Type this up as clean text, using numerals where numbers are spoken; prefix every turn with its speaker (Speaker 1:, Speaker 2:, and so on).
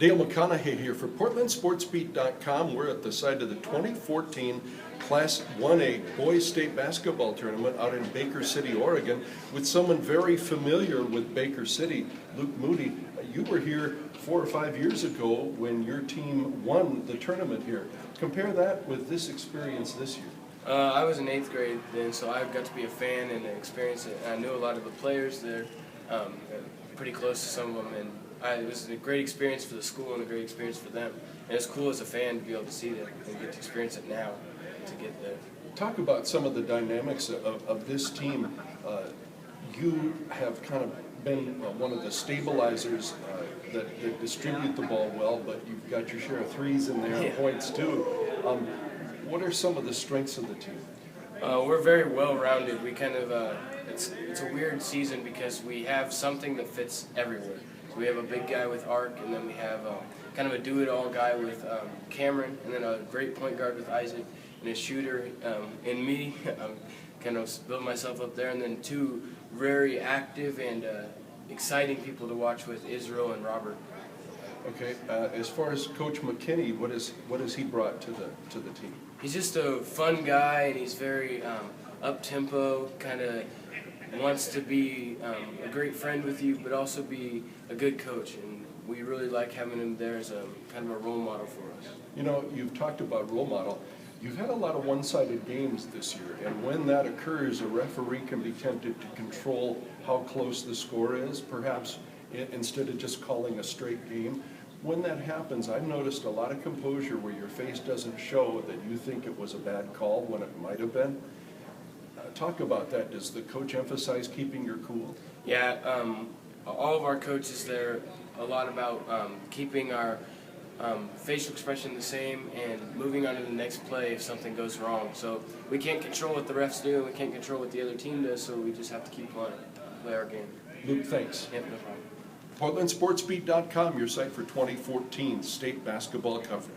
Speaker 1: Dale McConaughey here for PortlandSportsBeat.com. We're at the site of the 2014 Class 1A Boys State Basketball Tournament out in Baker City, Oregon, with someone very familiar with Baker City, Luke Moody. You were here 4 or 5 years ago when your team won the tournament here. Compare that with this experience this year.
Speaker 2: I was in 8th grade then, so I got to be a fan and experience it. I knew a lot of the players there, pretty close to some of them, and it was a great experience for the school and a great experience for them. And it's cool as a fan to be able to see that and get to experience it now to get there.
Speaker 1: Talk about some of the dynamics of this team. You have kind of been one of the stabilizers that distribute the ball well, but you've got your share of threes in there and points too. What are some of the strengths of the team?
Speaker 2: We're very well-rounded. We kind of it's a weird season because we have something that fits everywhere. So we have a big guy with Arc, and then we have kind of a do-it-all guy with Cameron, and then a great point guard with Isaac, and a shooter in me. I'm kind of building myself up there, and then two very active and exciting people to watch with Israel and Robert.
Speaker 1: Okay, as far as Coach McKinney, what has he brought to the team?
Speaker 2: He's just a fun guy, and he's very up-tempo, kind of wants to be a great friend with you, but also be a good coach. And we really like having him there as a kind of a role model for us.
Speaker 1: You know, you've talked about role model. You've had a lot of one-sided games this year, and when that occurs, a referee can be tempted to control how close the score is, perhaps instead of just calling a straight game. When that happens, I've noticed a lot of composure where your face doesn't show that you think it was a bad call when it might have been. Talk about that. Does the coach emphasize keeping your cool?
Speaker 2: Yeah, all of our coaches there, a lot about keeping our facial expression the same and moving on to the next play if something goes wrong. So we can't control what the refs do, and we can't control what the other team does, so we just have to keep play our game.
Speaker 1: Luke, thanks.
Speaker 2: Yep, no problem.
Speaker 1: PortlandSportsBeat.com, your site for 2014 state basketball coverage.